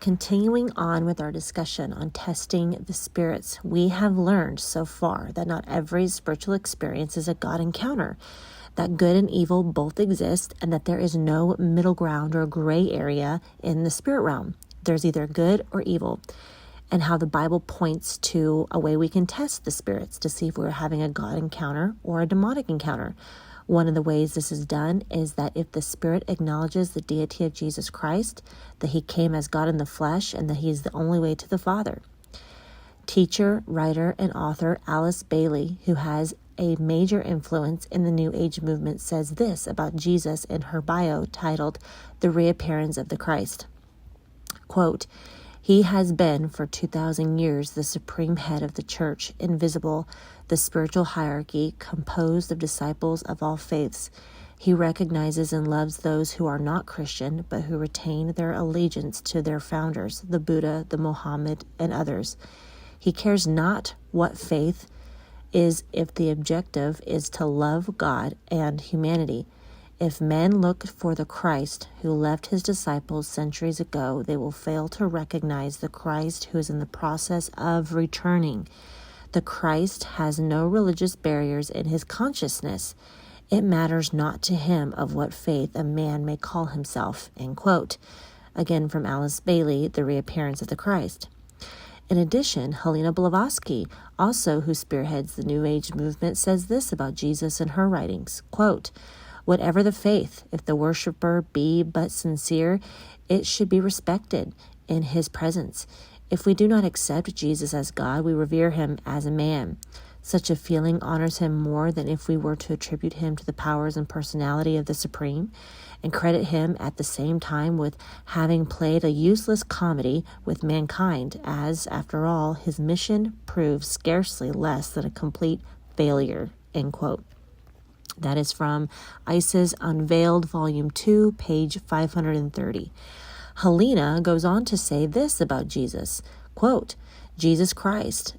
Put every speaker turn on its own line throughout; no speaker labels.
Continuing on with our discussion on testing the spirits, we have learned so far that not every spiritual experience is a God encounter, that good and evil both exist, and that there is no middle ground or gray area in the spirit realm. There's either good or evil, and how the Bible points to a way we can test the spirits to see if we're having a God encounter or a demonic encounter. One of the ways this is done is that if the spirit acknowledges the deity of Jesus Christ, that he came as God in the flesh, and that he is the only way to the Father. Teacher, writer, and author Alice Bailey, who has a major influence in the New Age movement, says this about Jesus in her bio titled The Reappearance of the Christ. Quote, "He has been for 2,000 years the supreme head of the church, invisible, the spiritual hierarchy composed of disciples of all faiths. He recognizes and loves those who are not Christian, but who retain their allegiance to their founders, the Buddha, the Mohammed, and others. He cares not what faith is if the objective is to love God and humanity. If men look for the Christ who left his disciples centuries ago, they will fail to recognize the Christ who is in the process of returning. The Christ has no religious barriers in his consciousness. It matters not to him of what faith a man may call himself." End quote. Again from Alice Bailey, The Reappearance of the Christ. In addition, Helena Blavatsky, also who spearheads the New Age movement, says this about Jesus in her writings. Quote, "Whatever the faith, if the worshiper be but sincere, it should be respected in his presence. If we do not accept Jesus as God, we revere him as a man. Such a feeling honors him more than if we were to attribute him to the powers and personality of the Supreme, and credit him at the same time with having played a useless comedy with mankind, as, after all, his mission proves scarcely less than a complete failure." End quote. That is from Isis Unveiled, Volume 2, page 530. Helena goes on to say this about Jesus. Quote, "Jesus Christ,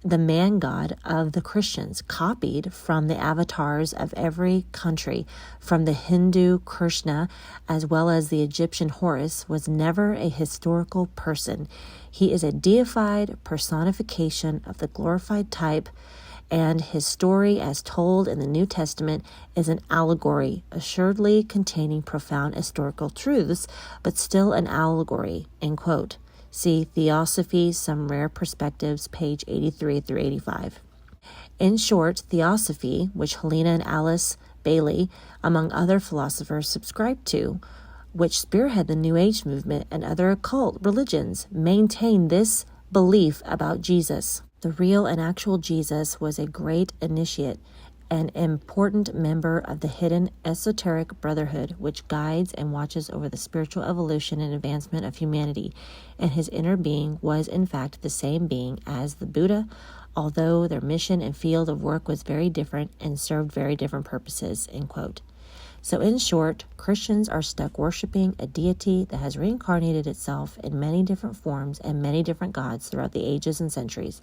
the man-God of the Christians, copied from the avatars of every country, from the Hindu Krishna as well as the Egyptian Horus, was never a historical person. He is a deified personification of the glorified type, and his story as told in the New Testament is an allegory, assuredly containing profound historical truths, but still an allegory." End quote. See Theosophy, Some Rare Perspectives, page 83 through 85. In short, Theosophy, which Helena and Alice Bailey, among other philosophers, subscribe to, which spearhead the New Age movement and other occult religions, maintain this belief about Jesus. The real and actual Jesus was a great initiate, an important member of the hidden esoteric brotherhood which guides and watches over the spiritual evolution and advancement of humanity, and his inner being was in fact the same being as the Buddha, although their mission and field of work was very different and served very different purposes." End quote. So in short, Christians are stuck worshiping a deity that has reincarnated itself in many different forms and many different gods throughout the ages and centuries.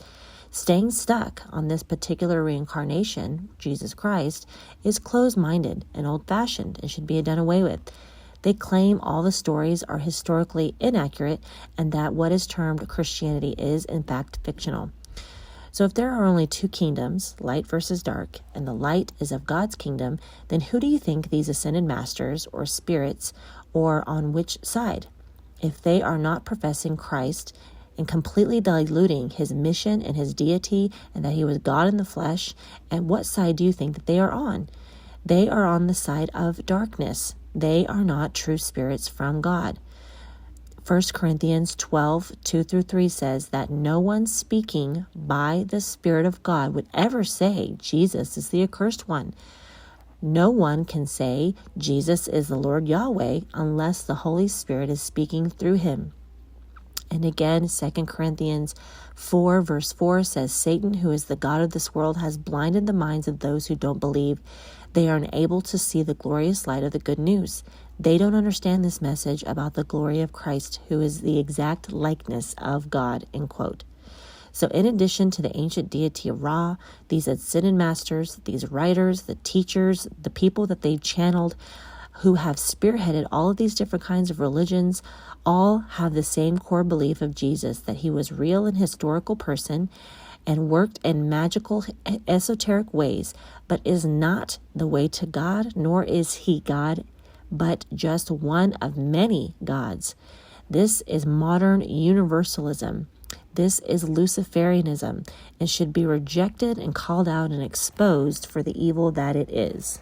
Staying stuck on this particular reincarnation, Jesus Christ, is closed-minded and old-fashioned and should be done away with. They claim all the stories are historically inaccurate and that what is termed Christianity is, in fact, fictional. So if there are only two kingdoms, light versus dark, and the light is of God's kingdom, then who do you think these ascended masters or spirits are on which side? If they are not professing Christ and completely diluting his mission and his deity and that he was God in the flesh, and what side do you think that they are on? They are on the side of darkness. They are not true spirits from God. 1 Corinthians 12, 2 through 3 says that no one speaking by the Spirit of God would ever say Jesus is the accursed one. No one can say Jesus is the Lord Yahweh unless the Holy Spirit is speaking through him. And again, 2 Corinthians 4, verse 4 says, "Satan, who is the god of this world, has blinded the minds of those who don't believe. They are unable to see the glorious light of the good news. They don't understand this message about the glory of Christ, who is the exact likeness of God." End quote. So in addition to the ancient deity of Ra, these ascended masters, these writers, the teachers, the people that they channeled, who have spearheaded all of these different kinds of religions, all have the same core belief of Jesus, that he was real and historical person and worked in magical, esoteric ways, but is not the way to God, nor is he God, but just one of many gods. This is modern universalism. This is Luciferianism and should be rejected and called out and exposed for the evil that it is.